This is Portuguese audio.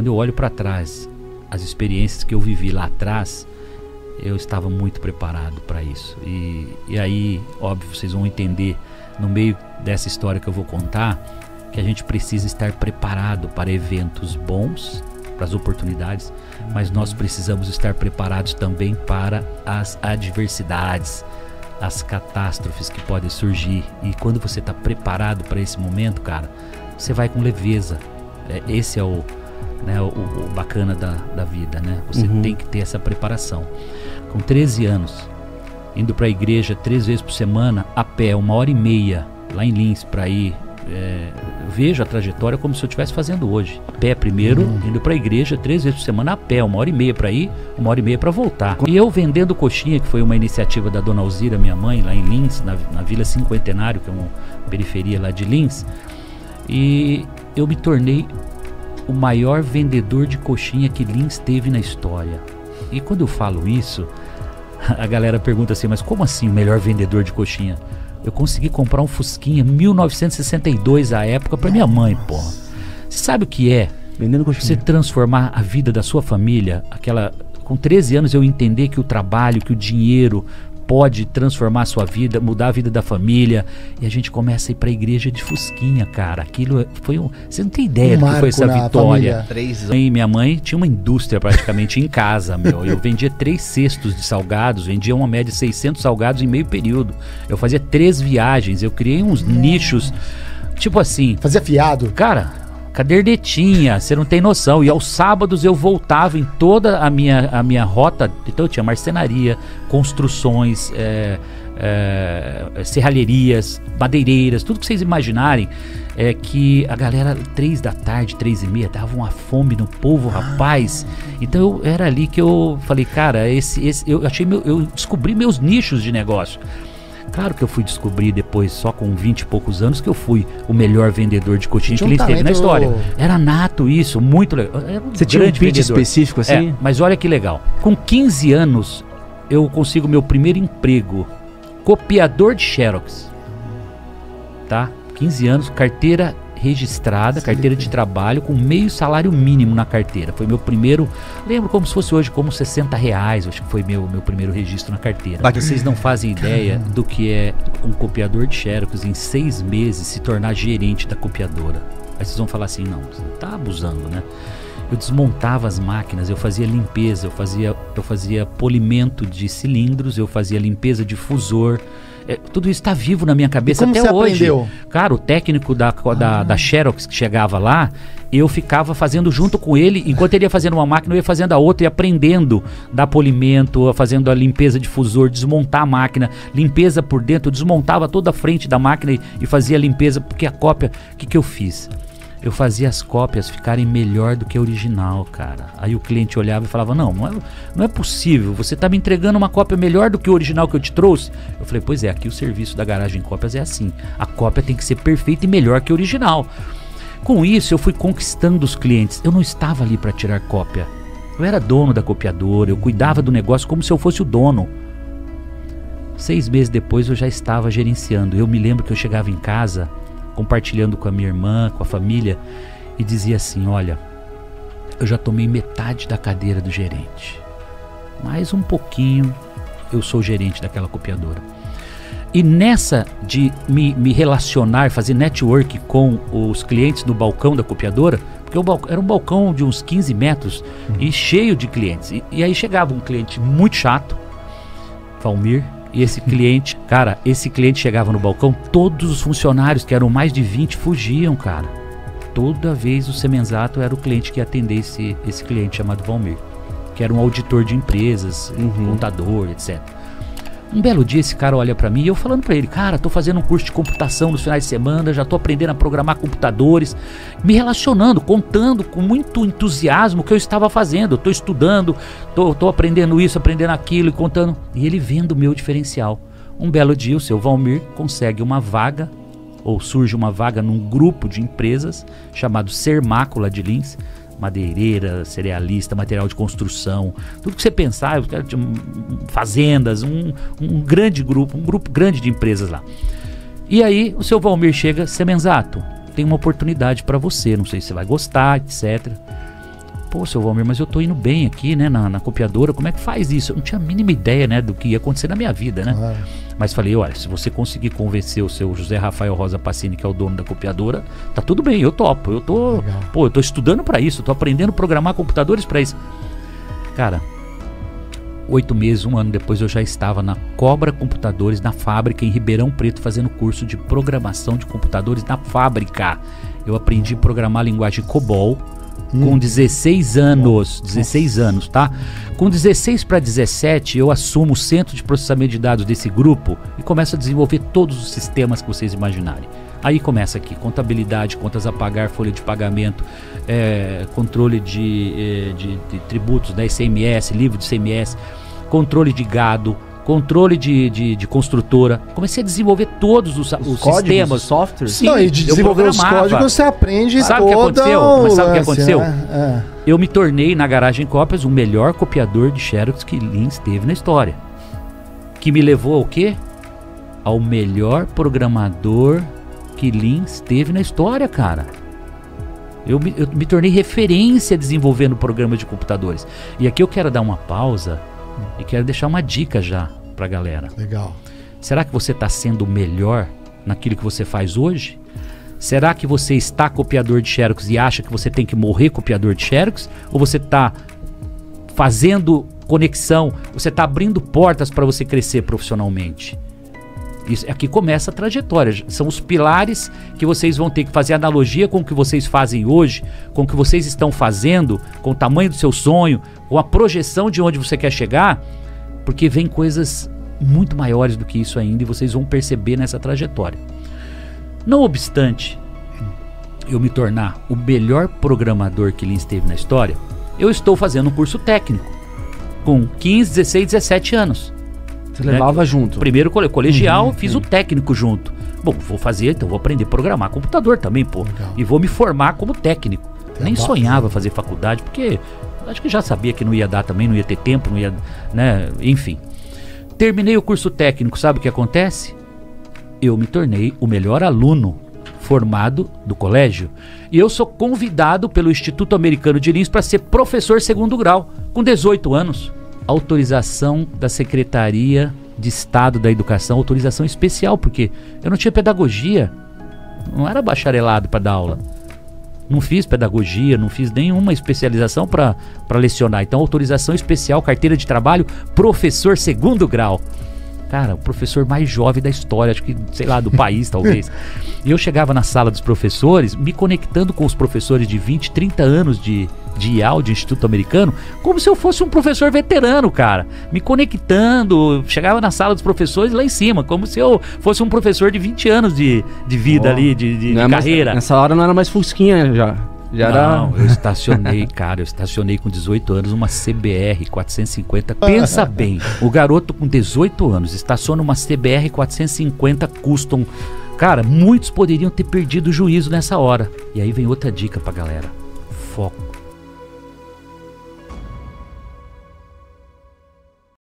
quando eu olho para trás, as experiências que eu vivi lá atrás, eu estava muito preparado para isso. E aí, óbvio, vocês vão entender no meio dessa história que eu vou contar, que a gente precisa estar preparado para eventos bons, para as oportunidades, mas nós precisamos estar preparados também para as adversidades, as catástrofes que podem surgir. E quando você está preparado para esse momento, cara, você vai com leveza. Esse é o bacana da vida, né? Você tem que ter essa preparação. Com 13 anos, indo para a igreja 3 vezes por semana, a pé, 1h30, lá em Lins, para ir. Vejo a trajetória como se eu estivesse fazendo hoje. A pé primeiro, indo para a igreja 3 vezes por semana, a pé, 1h30 para ir, 1h30 para voltar. E eu vendendo coxinha, que foi uma iniciativa da Dona Alzira, minha mãe, lá em Lins, na Vila Cinquentenário, que é uma periferia lá de Lins. E eu me tornei o maior vendedor de coxinha que Lins teve na história. E quando eu falo isso, a galera pergunta assim, mas como assim o melhor vendedor de coxinha? Eu consegui comprar um Fusquinha 1962 à época para minha mãe, porra. Você sabe o que é? Vendendo coxinha. Você transformar a vida da sua família, com 13 anos eu entender que o trabalho, que o dinheiro pode transformar a sua vida, mudar a vida da família, e a gente começa a ir pra igreja de Fusquinha, cara. Aquilo foi você não tem ideia do que foi essa vitória. Minha mãe tinha uma indústria praticamente em casa, meu. Eu vendia 3 cestos de salgados, vendia uma média de 600 salgados em meio período. Eu fazia 3 viagens, eu criei uns nichos, tipo assim. Fazia fiado? Cara, cadernetinha, você não tem noção. E aos sábados eu voltava em toda a minha rota. Então eu tinha marcenaria, construções, serralherias, madeireiras, tudo que vocês imaginarem. Que a galera 3 da tarde, 3h30, dava uma fome no povo, rapaz. Então era ali que eu falei, cara, eu descobri meus nichos de negócio. Claro que eu fui descobrir depois, só com 20 e poucos anos, que eu fui o melhor vendedor de coxinha que ele teve na história. Era nato isso, muito legal. Você tinha um pitch específico assim? Mas olha que legal. Com 15 anos, eu consigo meu primeiro emprego. Copiador de Xerox. Tá? 15 anos, carteira registrada, carteira de trabalho, com meio salário mínimo na carteira. Foi meu primeiro, lembro como se fosse hoje, como R$60, acho que foi meu primeiro registro na carteira. Vocês não fazem ideia do que é um copiador de Xerox em 6 meses se tornar gerente da copiadora. Aí vocês vão falar assim, não, você tá abusando, né? Eu desmontava as máquinas, eu fazia limpeza, eu fazia polimento de cilindros, eu fazia limpeza de fusor. Tudo isso está vivo na minha cabeça até hoje. Aprendeu? Cara, o técnico da Xerox que chegava lá, eu ficava fazendo junto com ele, enquanto ele ia fazendo uma máquina, eu ia fazendo a outra e aprendendo, dar polimento, fazendo a limpeza de fusor, desmontar a máquina, limpeza por dentro, eu desmontava toda a frente da máquina e fazia a limpeza, porque a cópia, o que eu fiz? Eu fazia as cópias ficarem melhor do que a original, cara. Aí o cliente olhava e falava, não é possível, você tá me entregando uma cópia melhor do que o original que eu te trouxe? Eu falei, pois é, aqui o serviço da Garagem Cópias é assim, a cópia tem que ser perfeita e melhor que a original. Com isso eu fui conquistando os clientes, eu não estava ali para tirar cópia, eu era dono da copiadora, eu cuidava do negócio como se eu fosse o dono. 6 meses depois eu já estava gerenciando. Eu me lembro que eu chegava em casa compartilhando com a minha irmã, com a família, e dizia assim, olha, eu já tomei metade da cadeira do gerente, mais um pouquinho eu sou gerente daquela copiadora. E nessa de me relacionar, fazer network com os clientes no balcão da copiadora, porque era um balcão de uns 15 metros e cheio de clientes, e aí chegava um cliente muito chato, Valmir. E esse cliente, cara, chegava no balcão, todos os funcionários, que eram mais de 20, fugiam, cara. Toda vez o Semenzato era o cliente que ia atender esse cliente chamado Valmir, que era um auditor de empresas, contador, etc. Um belo dia esse cara olha pra mim e eu falando pra ele, cara, tô fazendo um curso de computação nos finais de semana, já tô aprendendo a programar computadores, me relacionando, contando com muito entusiasmo o que eu estava fazendo, tô estudando, tô aprendendo isso, aprendendo aquilo e contando, e ele vendo o meu diferencial. Um belo dia o seu Valmir consegue uma vaga, ou surge uma vaga num grupo de empresas chamado Sermácula de Lins, madeireira, cerealista, material de construção, tudo que você pensar, fazendas, um grande grupo, um grupo grande de empresas lá. E aí o seu Valmir chega, Semenzato, tem uma oportunidade para você, não sei se você vai gostar, etc. pô, seu Valmir, mas eu tô indo bem aqui, né, na copiadora, como é que faz isso? Eu não tinha a mínima ideia, né, do que ia acontecer na minha vida, né? Mas falei, olha, se você conseguir convencer o seu José Rafael Rosa Pacini, que é o dono da copiadora, tá tudo bem, eu topo. Eu tô estudando para isso, tô aprendendo a programar computadores para isso. Cara, 8 meses, 1 ano depois, eu já estava na Cobra Computadores, na fábrica em Ribeirão Preto, fazendo curso de programação de computadores na fábrica. Eu aprendi a programar a linguagem COBOL com 16 anos. 16 anos, tá? Com 16 para 17, eu assumo o centro de processamento de dados desse grupo e começo a desenvolver todos os sistemas que vocês imaginarem. Aí começa aqui, contabilidade, contas a pagar, folha de pagamento, controle de tributos, da ICMS, livro de ICMS, controle de gado, controle de construtora. Comecei a desenvolver todos os sistemas, softwares. Sim, não, e de desenvolver os códigos você aprende. Sabe o que aconteceu? Mas sabe o que aconteceu? Eu me tornei na Garagem Cópias o melhor copiador de Xerox que Lins teve na história. Que me levou ao quê? Ao melhor programador que Lins teve na história, cara. Eu me tornei referência desenvolvendo programas de computadores. E aqui eu quero dar uma pausa e quero deixar uma dica já pra galera. Legal. Será que você está sendo o melhor naquilo que você faz hoje? Será que você está copiador de Xerox e acha que você tem que morrer copiador de Xerox? Ou você está fazendo conexão, você está abrindo portas para você crescer profissionalmente? Isso, aqui começa a trajetória, são os pilares que vocês vão ter que fazer analogia com o que vocês fazem hoje, com o que vocês estão fazendo, com o tamanho do seu sonho, com a projeção de onde você quer chegar, porque vem coisas muito maiores do que isso ainda e vocês vão perceber nessa trajetória. Não obstante eu me tornar o melhor programador que Lins teve na história, eu estou fazendo um curso técnico com 15, 16, 17 anos. Você levava junto? Primeiro colegial, fiz o técnico junto. Bom, vou fazer, então vou aprender a programar computador também, pô. Legal. E vou me formar como técnico. Nem sonhava fazer faculdade, porque acho que já sabia que não ia dar também, não ia ter tempo, não ia, né, enfim. Terminei o curso técnico, sabe o que acontece? Eu me tornei o melhor aluno formado do colégio. E eu sou convidado pelo Instituto Americano de Lins para ser professor 2º grau, com 18 anos. Autorização da Secretaria de Estado da Educação, autorização especial, porque eu não tinha pedagogia, não era bacharelado para dar aula, não fiz pedagogia, não fiz nenhuma especialização para lecionar, então autorização especial, carteira de trabalho, professor 2º grau. Cara, o professor mais jovem da história, acho que, sei lá, do país talvez. E eu chegava na sala dos professores, me conectando com os professores de 20, 30 anos de IAL, de Instituto Americano, como se eu fosse um professor veterano, cara. Me conectando, chegava na sala dos professores lá em cima, como se eu fosse um professor de 20 anos de vida ali, de carreira. Nessa hora não era mais fusquinha já. Não, eu estacionei, cara, com 18 anos uma CBR 450. Pensa bem, o garoto com 18 anos estaciona uma CBR 450 Custom. Cara, muitos poderiam ter perdido o juízo nessa hora. E aí vem outra dica pra galera: foco.